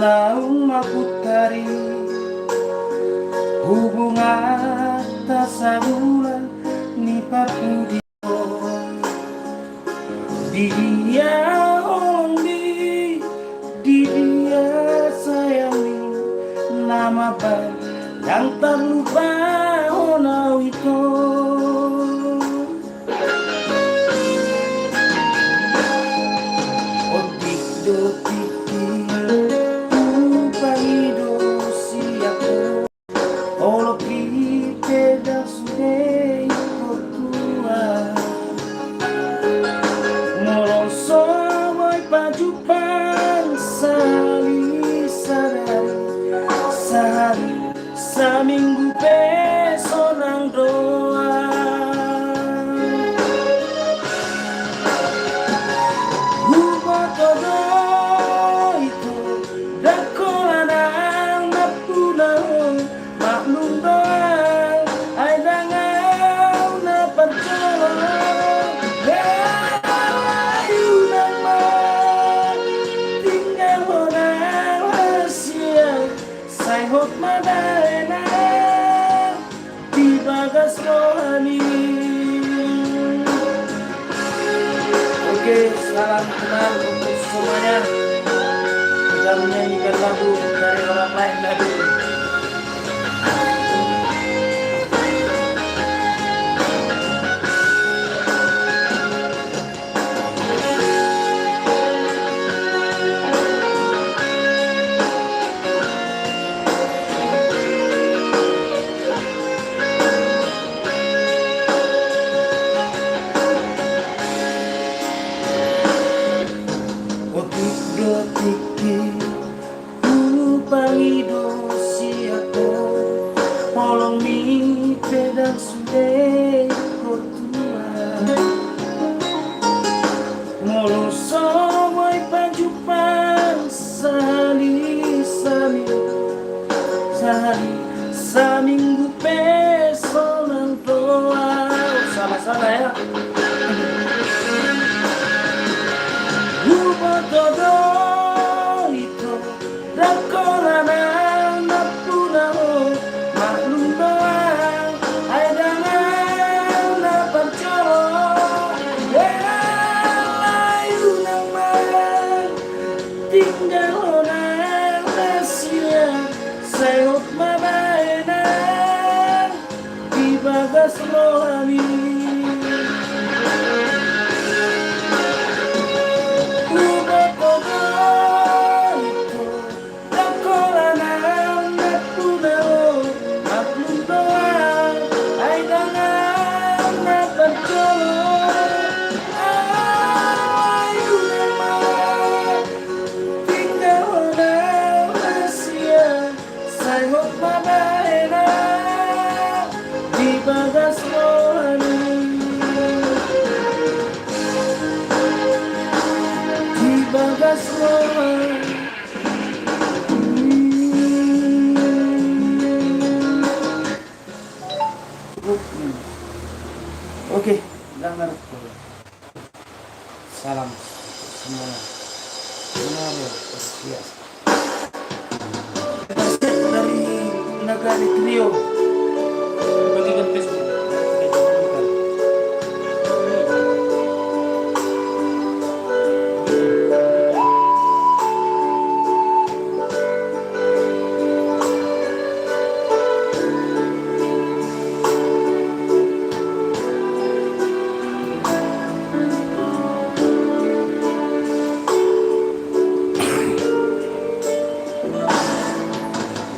naung maputari hubungan tasabulan ni papudi di dia only di dia sayangi nama baik yang tak lupa onau itu. Seminggu besonang doa Hubotodo itu dakolanang napunang maklum doa ay dangaw na percolong Galayu naman tinggal orang rahasia sayhot madai bagas rohani. Oke, salam kenal untuk semuanya. Kita menyanyikan lagu dari orang lain tadi. Seminggu besonang doa sama-sama ya. Hubotodo itu dakolanang napunang maklum doa ay dangaw na percolong Galayu naman tinggal orang rahasia sayot mabae na di bagas rohani. Hubotodo itu dakolanang napunang maklum doa ay dangaw na percolong Galayu naman tinggal orang rahasia sayhot mabae na di bagas rohani. Di bagas rohani. Oke, dengar. Salam semuanya. Benar ya. Dari Nagari Trio bagikan Facebook.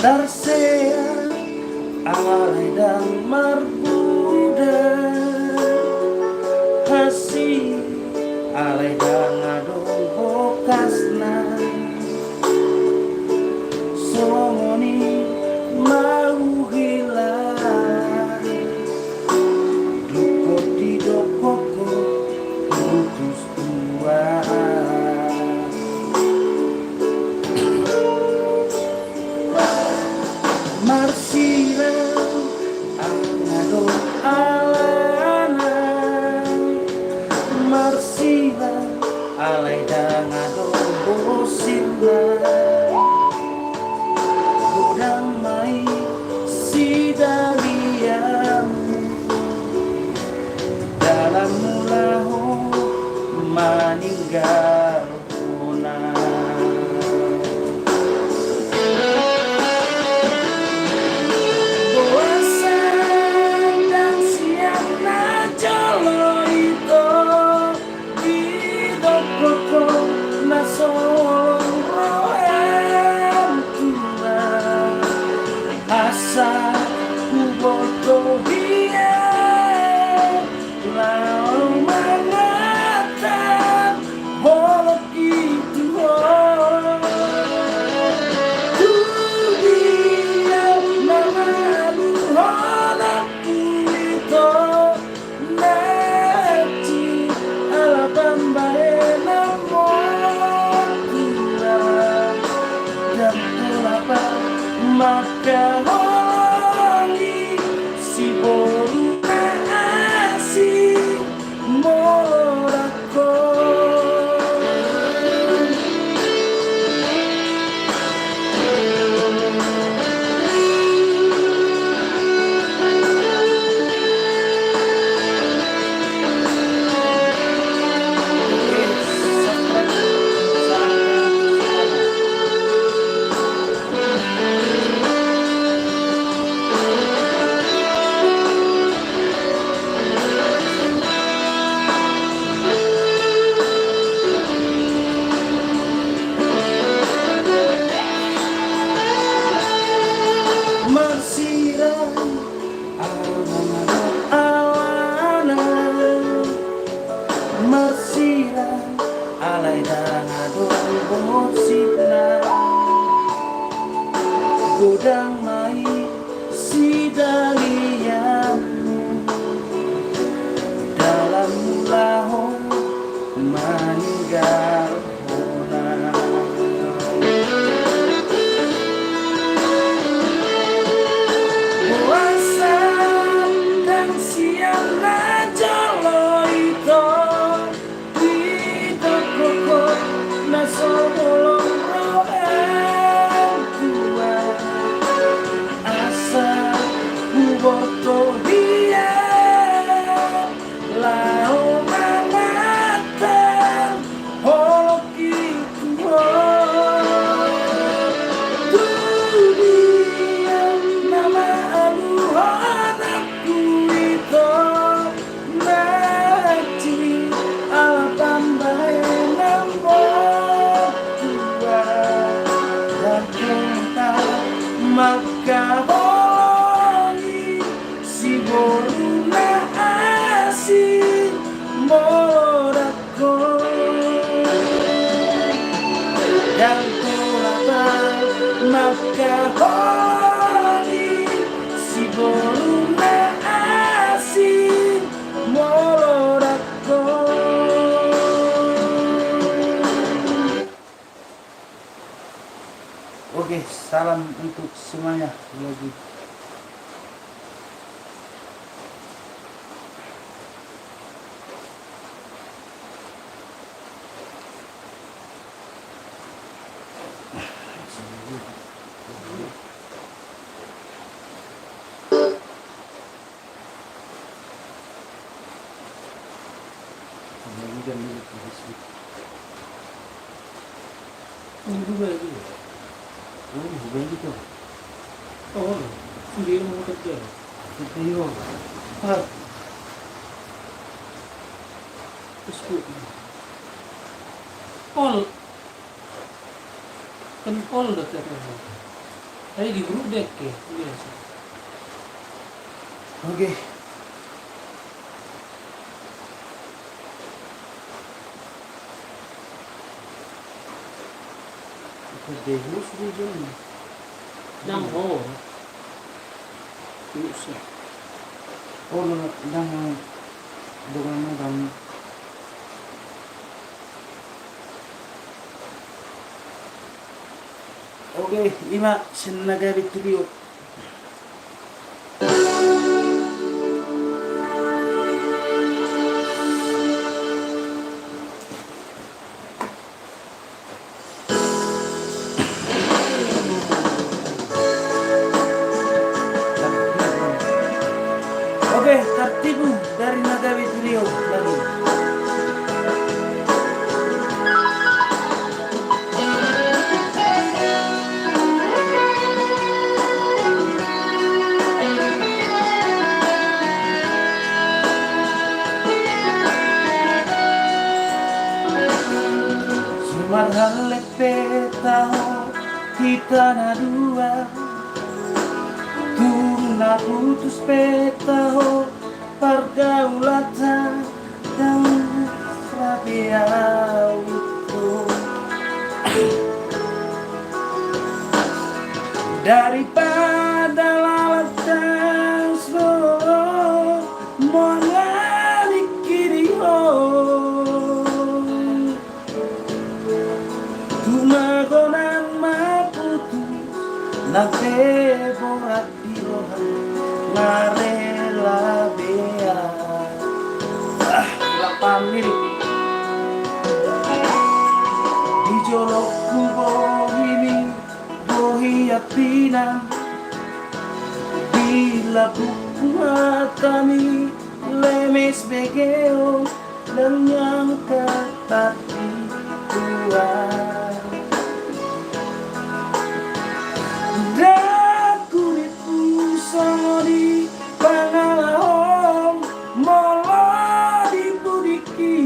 Tarsea alay dan marbuda kasih alay dan adong hokasna somoni mau hilang dukot di dokoko putus tua Marsila anado alana Marsila alay dangado bosila balai dangadong bosina godang mai sidaliamu dalam lahong meninggal puasa dan siang najolo itu di toko naso bolong roeng tua asa kuboto dia lao mangatan holoki tua dunia nama abu anakku itu naci ala tambah nambo tua dan cinta maka bolongi si boruna asin moradko dan tulatan maka bolongi si boruna asin moradko. Oke, salam untuk semuanya lagi. Ini juga itu. Oh, bukan gitu. Oh, sendiri mau kerja. Iyo. Ah, Facebook. All kan all udah terkenal. Tadi di grup dek ya, biasa. oke. Dehus hujan. Nang ho. Bisa. Oh, dengan orang. Oke, ima sinaga video. Oke, tertipu dari Nagawi Trio lagi. Sumarhale petao kita na dua Tuna putus petao pergaulatan dan rabiau itu daripada lalatan seluruh mengalih kiri tumagonan maputus nagpeborat di rohan narela bea lapamil di jolok kubohini bohiat pinang bila buku kami lemes begeo dan yang ketat di tuan dan kulit usoni pangalahom molo di budiki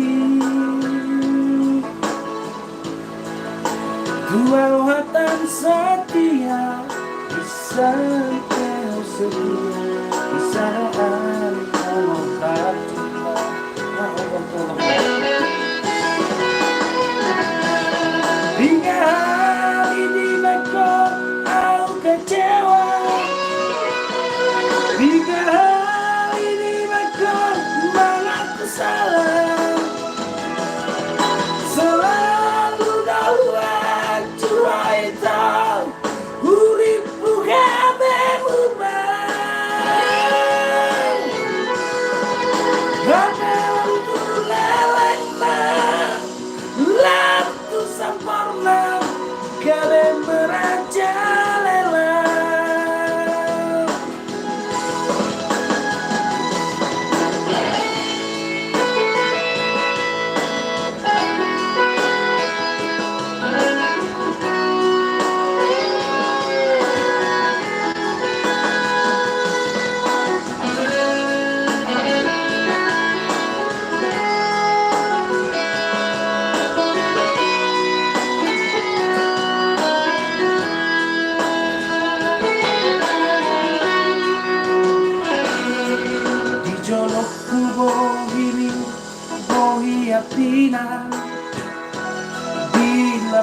dua hatan setia bisa kau sedia bisa kalau tak cinta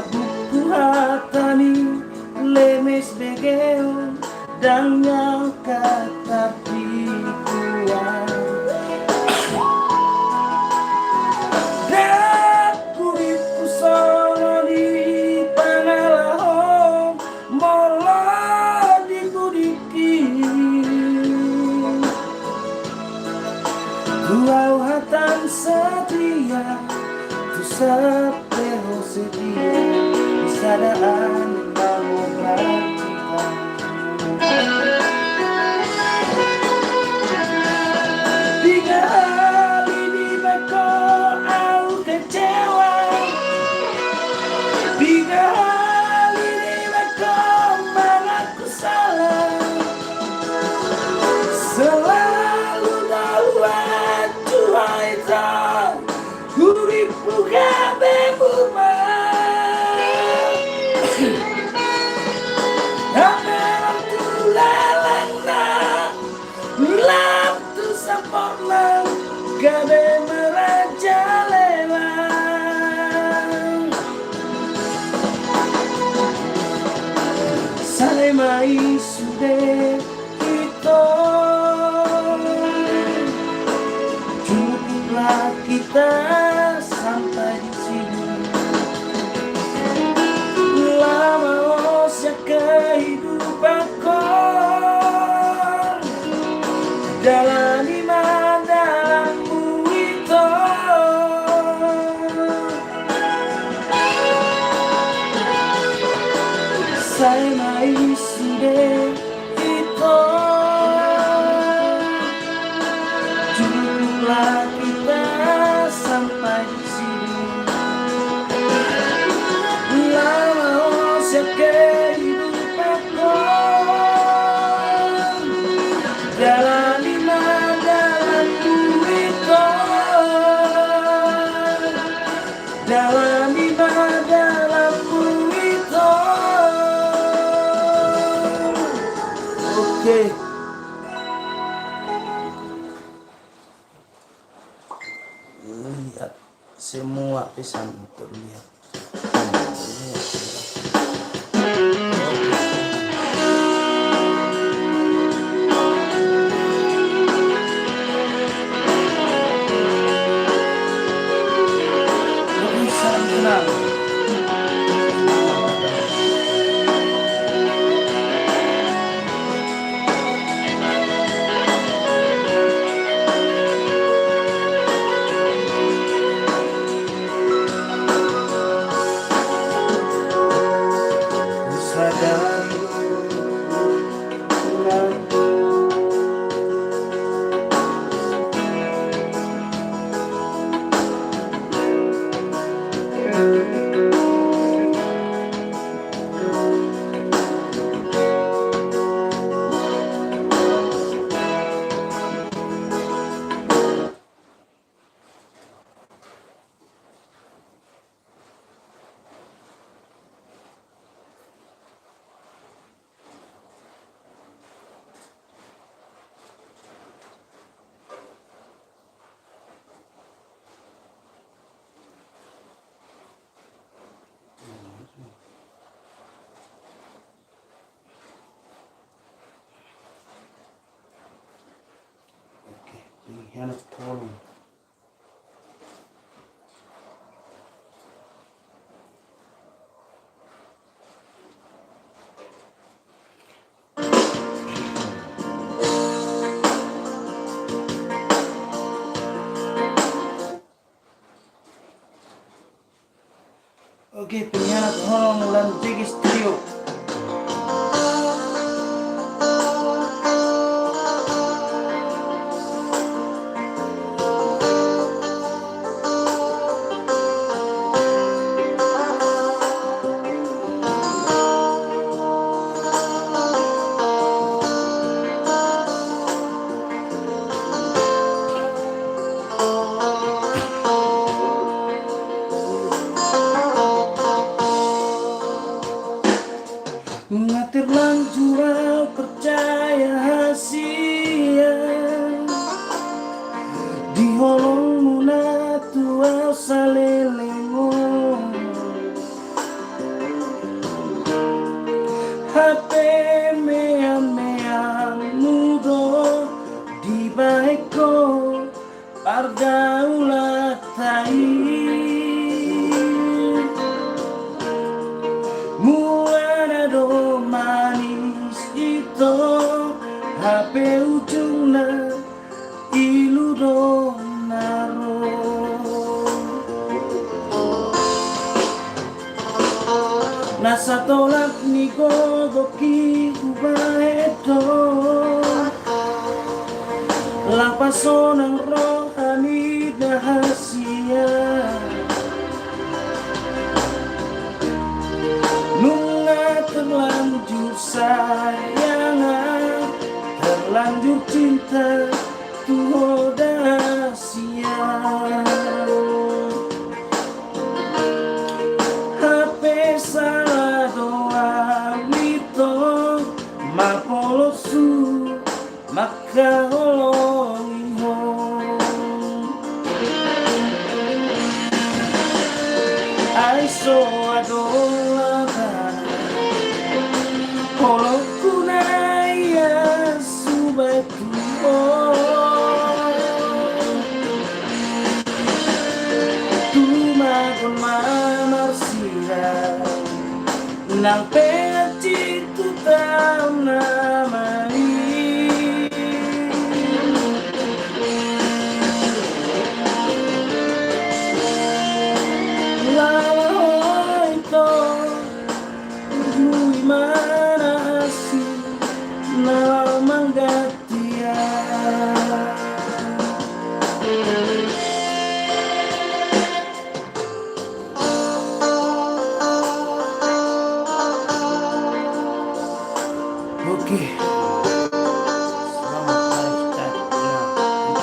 buku hatani lemes begeo dan yang kata pikuan dan kuripu sono di pangalahom molo di kudiki Tuau hatan setia tu sepero setia Sadaan mengobrol kita Tiga kali di beko aku kecewa Tiga kali di beko mengaku salah Selalu dakwah Tuhan Uripu kabe buma Ameram tu lalana Lam tu sempurna Kabe merajalela Salemai sude kita Cukuplah kita sampai di sini Lama osya kehidupanku Jalani dalammu itu Saya mai sudah itu Cukuplah kita sampai di sini Lama osya kehidupanku Jalani dalammu itu Jalani dalammu itu Oke lihat semua pesan terlihat Oke, salam kenal pengkhianat tolong Oke, pengkhianat tolong Lantigis Trio Nasa tolak ni gogoki kubaeto Lampaso ng rohani dahasia Nunga terlanjur sayangan Terlanjur cinta tuho dahasia HP salah doa mito Mapolosu maka holongiho Aiso adola Polo kunaya subatuo Tumagon mamarsia Nang peci tutam namai Laloi to Nui mana si Namang gatia Oke. Selamat lifestyle.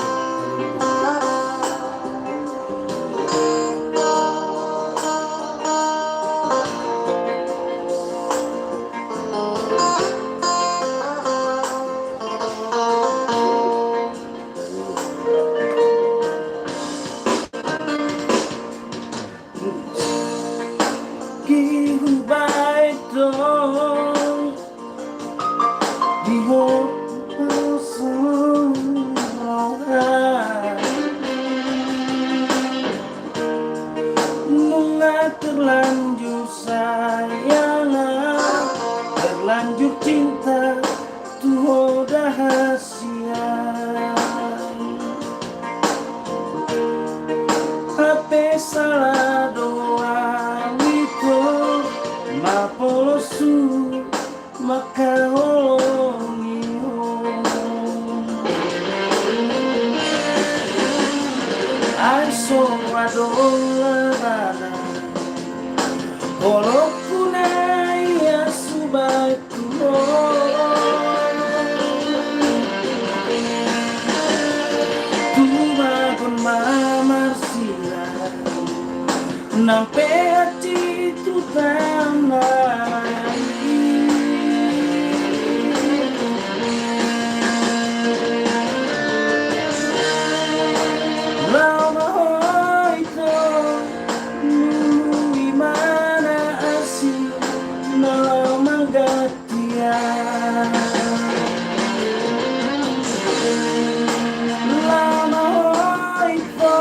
Terlanjur sayangan Terlanjur cinta tuh rahasia HP salah doa itu Mapolosu maka holongiho Aiso adola bana Polo kunaya subatuo Tumagon mamarsila Nampe hati tutam lagi Lama hoito Nui mana asih Nalamang gatia Lama hoito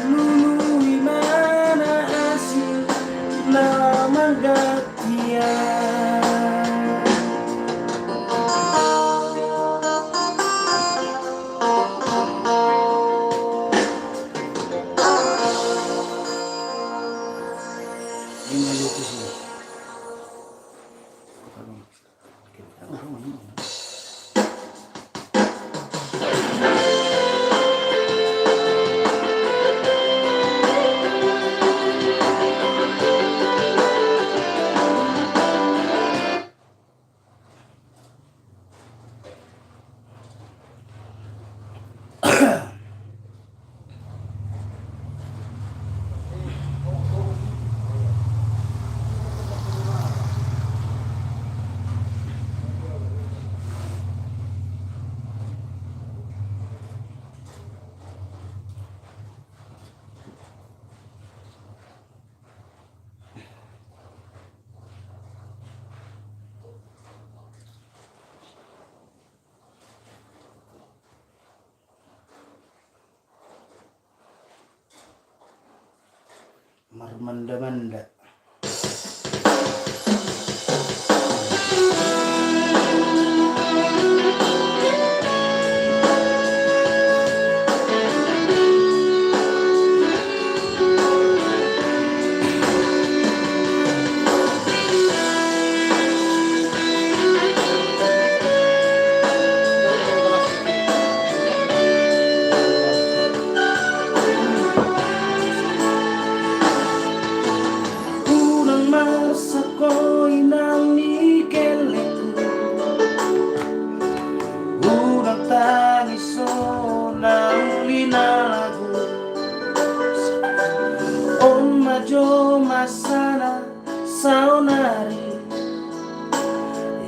Nui mana asih Nalamang gatia Marmanda-manda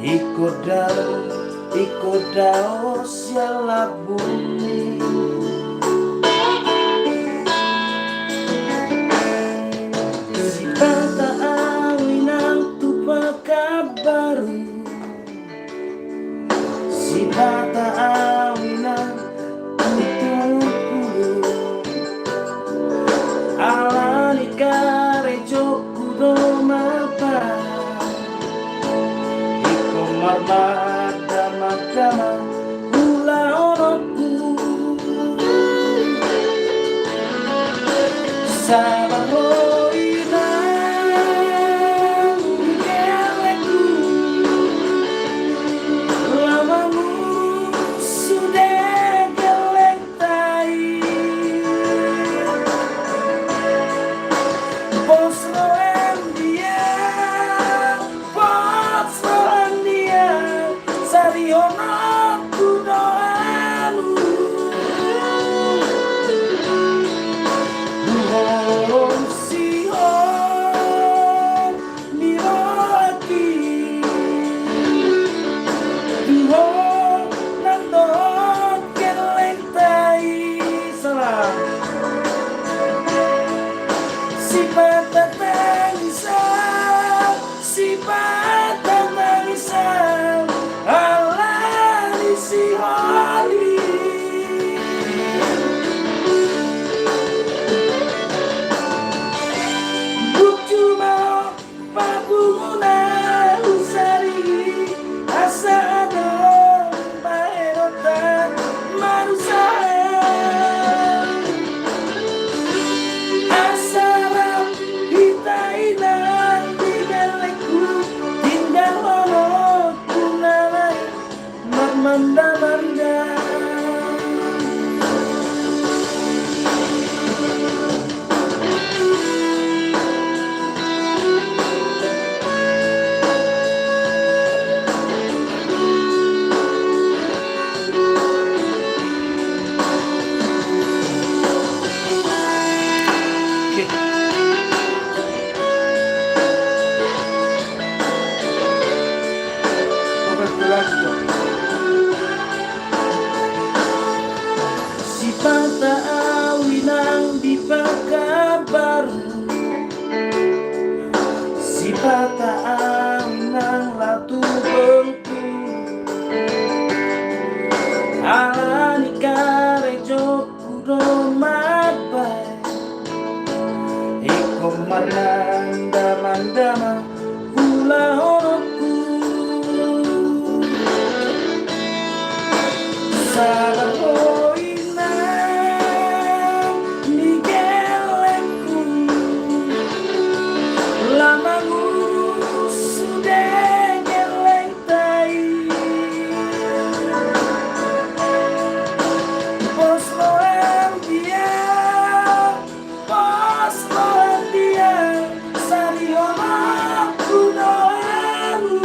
Ikut dao siala bumi si bata awinang tupa kabaru si bata awinang tutuku alani kare jokudo mapa iko marmada magdama hula oroku sabaro inang geleku lamamu sudah gelentai Pos dia sariono kudoanu Duhon sihon miraki Duhon nandot kelentai salam si patah tangisan alani si holi bukju mau pabunguna usari asa adon maerotan manusia asalam hitainan digaleku tinggal walau kunalai manda-manda si pata awinang di pakabaru si pata awinang latu bentu alani kare jokudo mabai iko mandama hula horoku Salah inang nigeleku lamamu sudah gelentai pos loan dia sariono kudoanu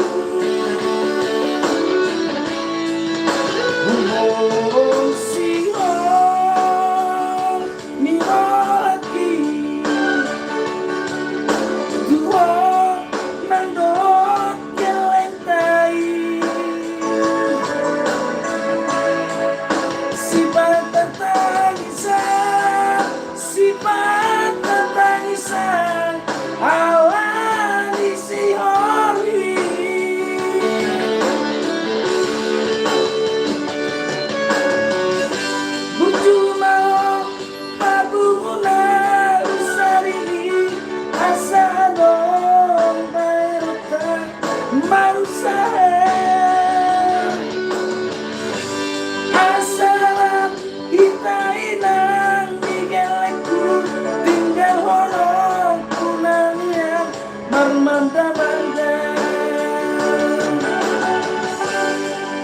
Asalam hitainan digeleku tinggal holong kunanian marmanda-manda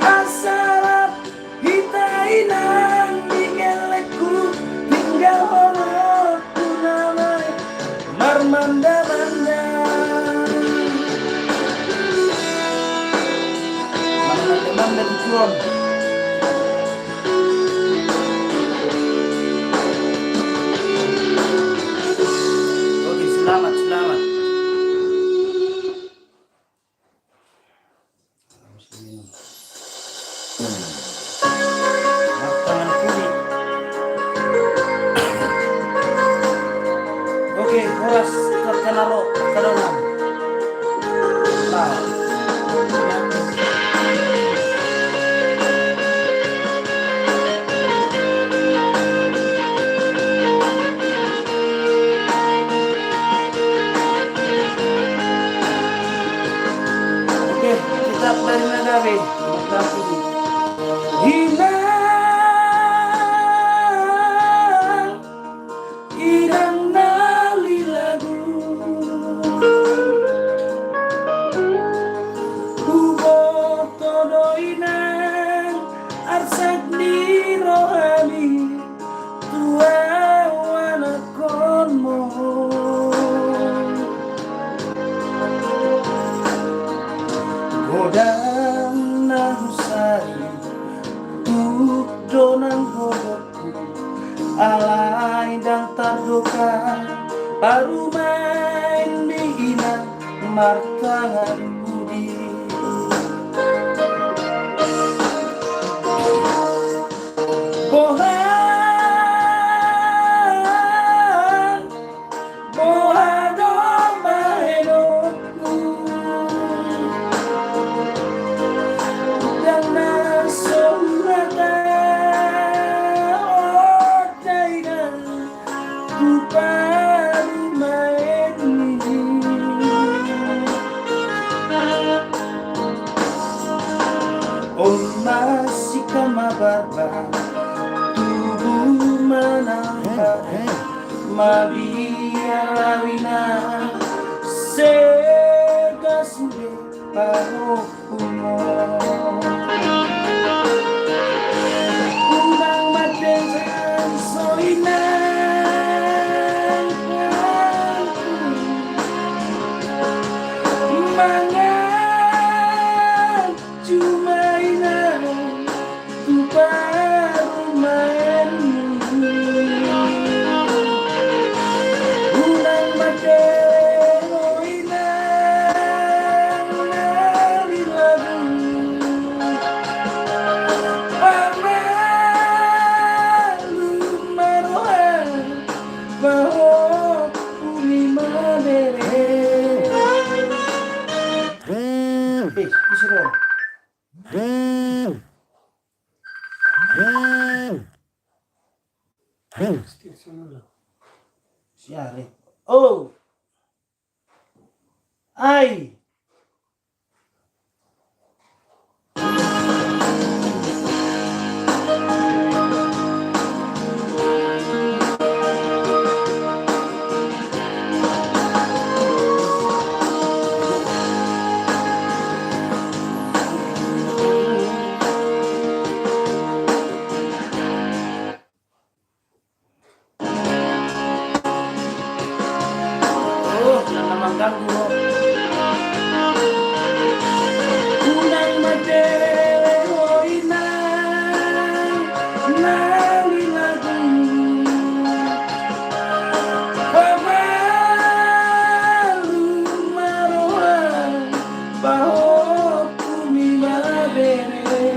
Asalam hitainan digeleku tinggal holong kunanian marmanda-manda Marmanda tujuan Selamat. Anak dari Nagawe Hilang Hilang nali lagu Kubo todoinan Arsak di rohani Tua wana konmo Godang nahusari Tuk donang bodohku Alay dan tardoka Baru main dihina Martangan budi Bohan Bohan domba hidupku Dan nasumrata Odainan Ku baru main Oh masih kamabarba Tubuh menampak Mabiarawina Sega sude Pahokumo Unang madengan soinan Mangan Cumainan Tu baru main Unang madengoinan Nali lagu Pamalu marohan Bahwa bumi madere disuruh siare oh ai oh jangan mengganggu Unang madengoinan Nali lagu Pamalu marohan Bahwa bumi madere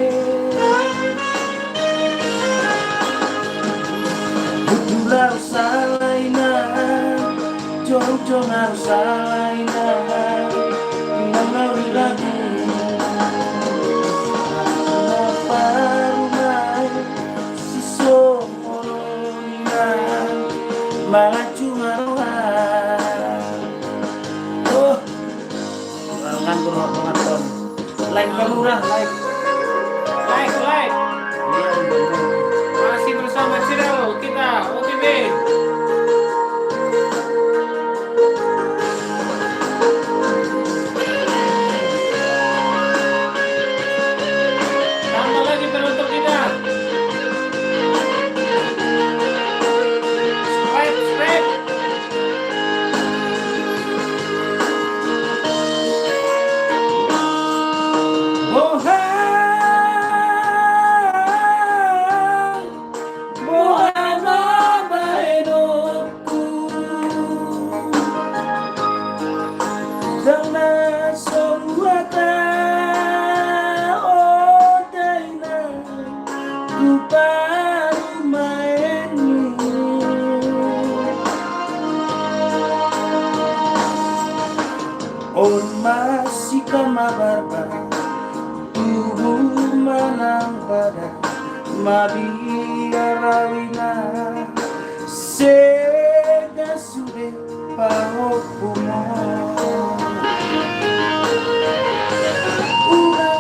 Butulah salainan Jong-jong harus salainan Nanggawi lagu Kenapa rumah Siso moninan Maju marohan Oh Barengan kurang pengaton Like kamu lah like Like. Iya bener Masih bersama Ciro kita OTB. Tambah lagi penonton kita. Subscribe. Bohan Bohan domba hidupku Dan nasumrata Odainan Ku baru main On masih kamabarba Tubuh manang pada Mabiarawina Sega sude Pahokumo Una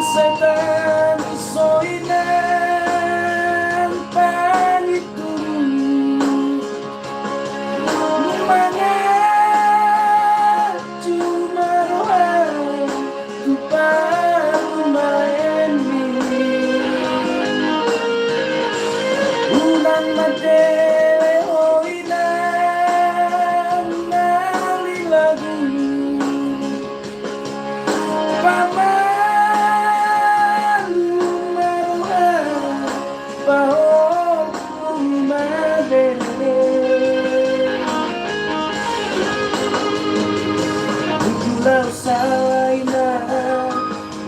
Itulah usahaina,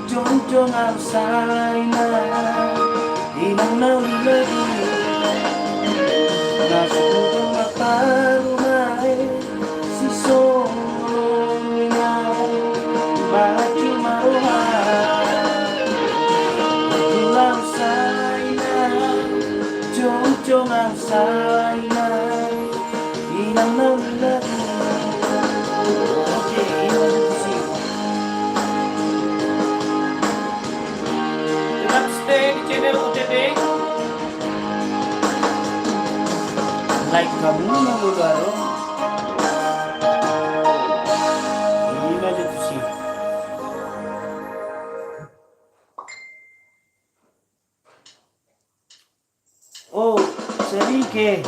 jong-jong usahaina, inang naulilagi, nasukong maparumay, si Songa, baju maruhan. Itulah usahaina, jong-jong usahaina, inang naulilagi. Okay, emergency. Tetap stay di channel OTT. Like kamu nunggu baru. Ini aja tuh sih. Oh, sedikit.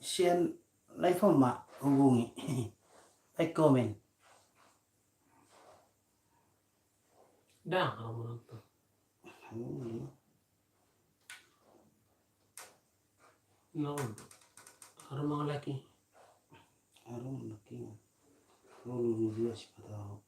Share live mak hubungi. Like comment. Dah kamu nonton. No, ada mga laki. Arum laki. Lulu dia siapa tahu.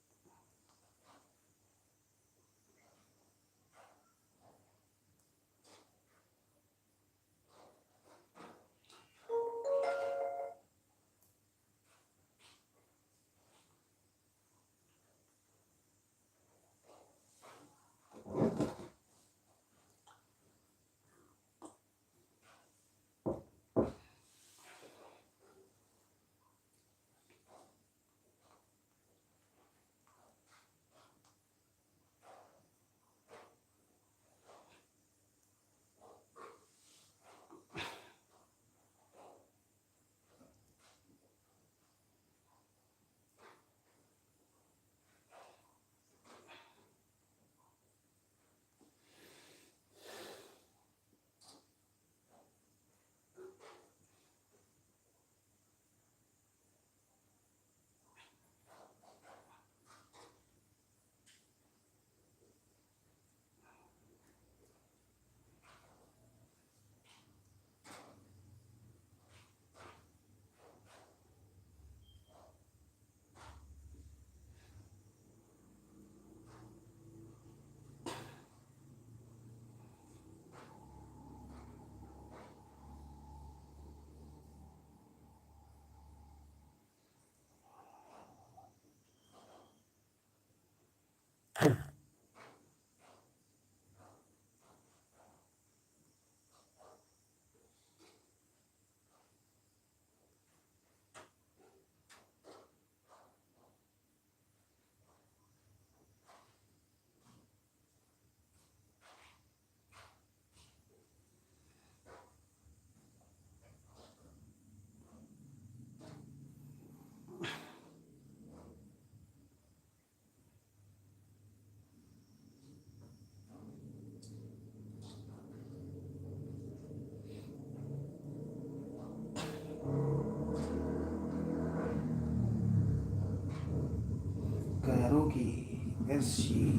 Karuki versi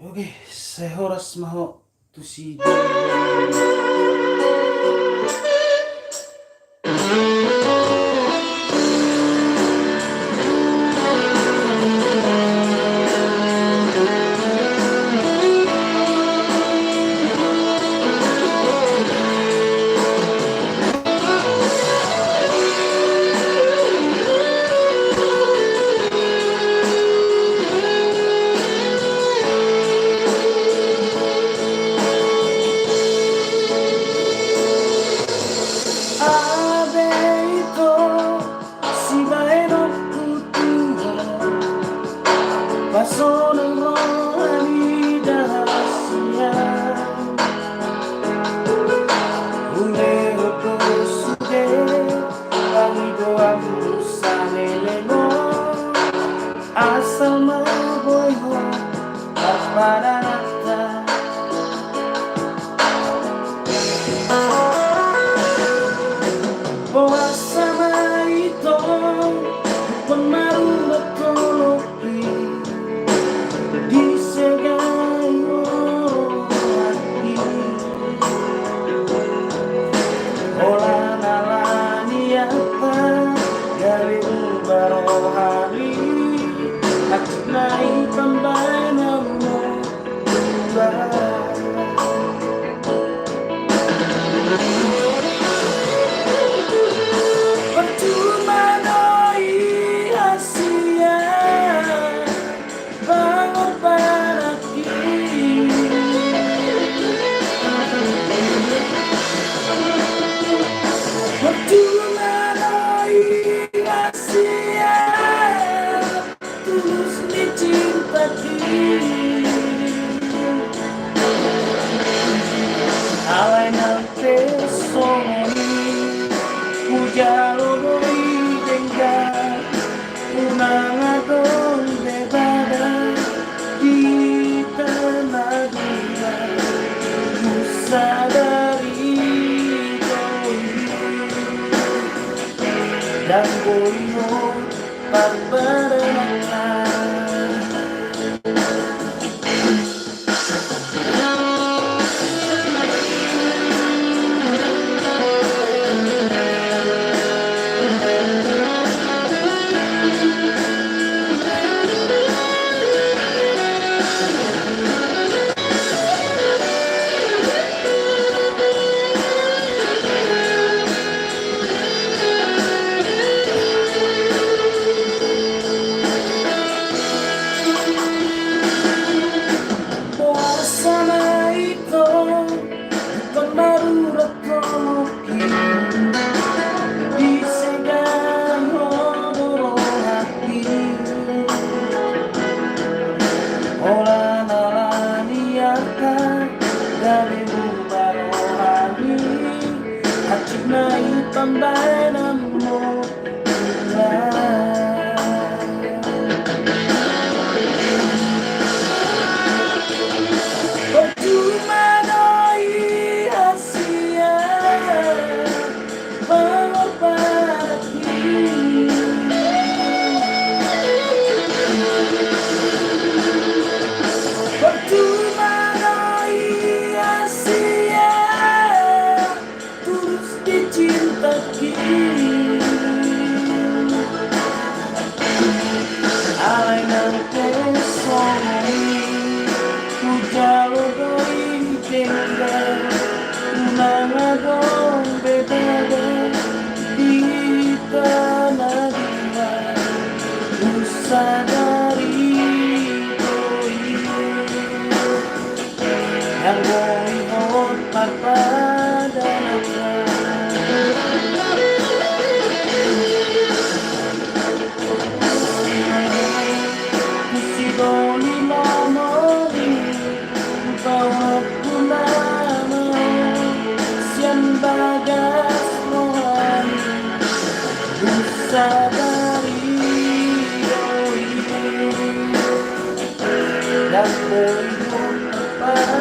Oke, saya horas mau tusi. Sono rohani dahasia Une sude Kami doamu sanelemo Asal maboyo Kapada nata Boa sama ito Pemaru matologi Dan boyo parparenatan dan boyo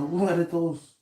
Aku ada terus.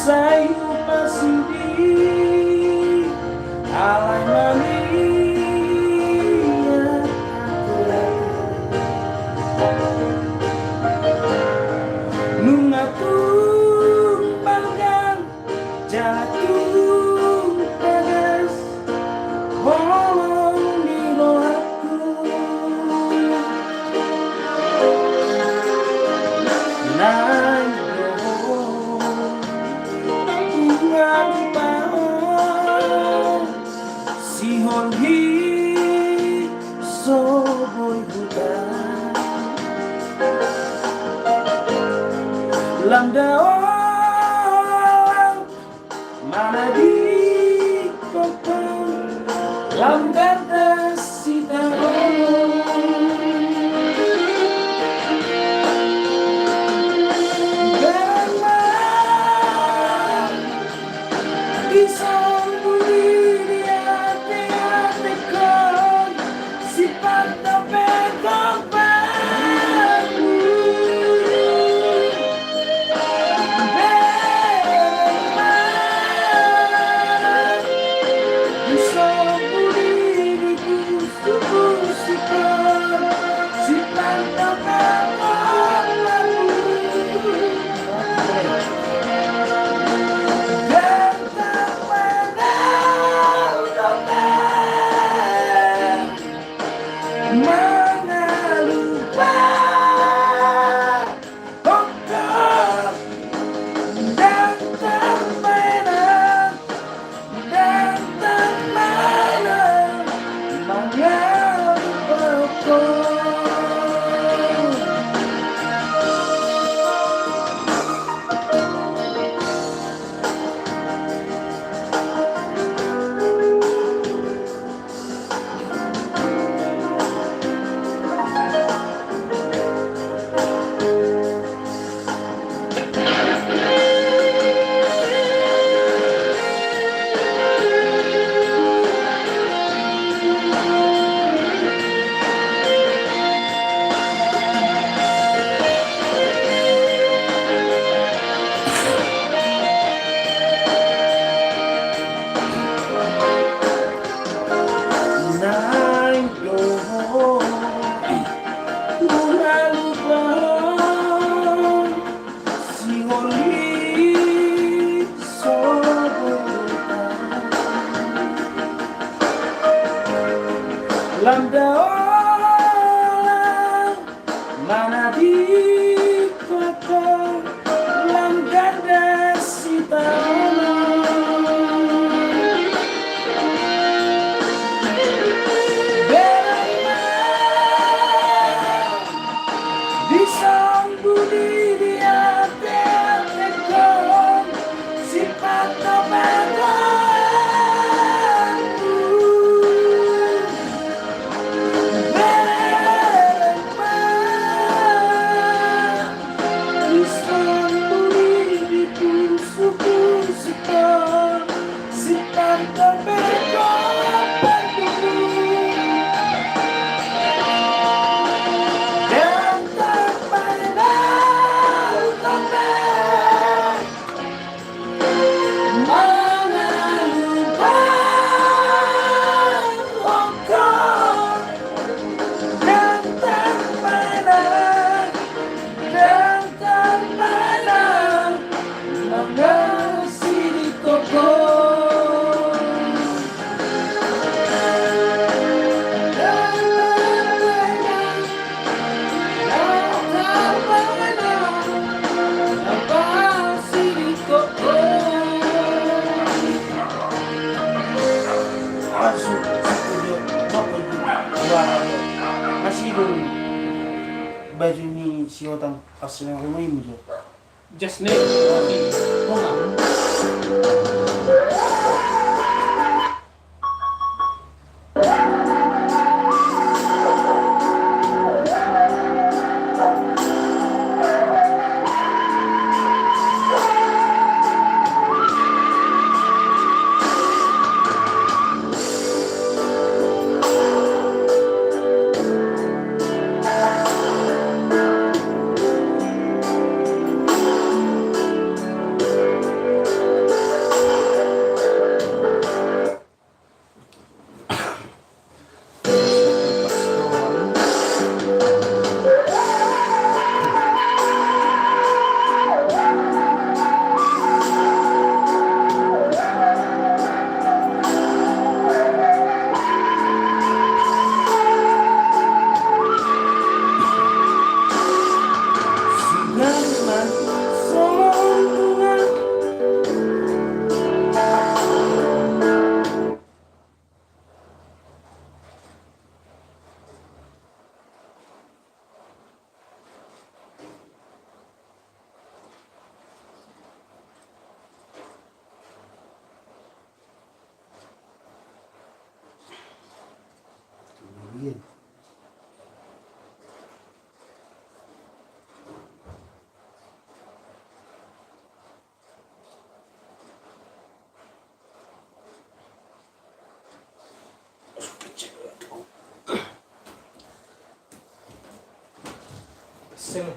Saiu pasindi alai mania nunga tumbangkan jatuh pedas bolong di rohaku Sihon hi so boy buta Lamda mana di kopang Lamda sita Lamda mana di kota Lamda sita Bisang budi dia tekon sifat tomato This sinong baju ni si Otang pas yang rumah mo dyan? Just net. Okay. Oo nga. Sigaman sa mga Yan. Sim.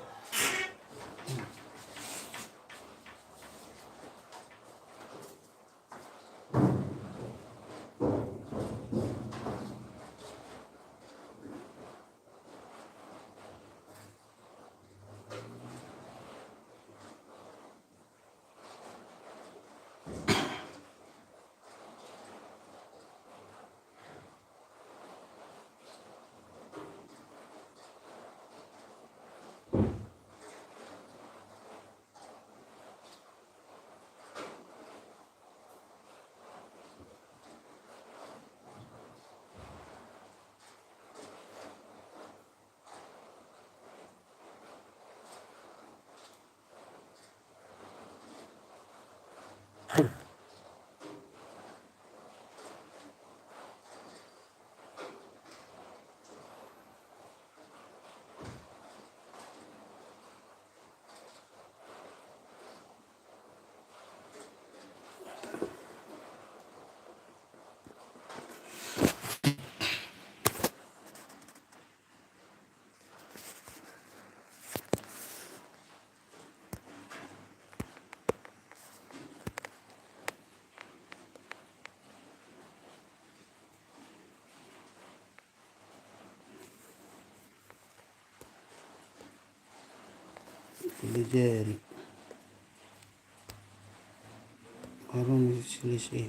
Legend. Parang silis eh.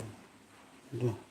Ito.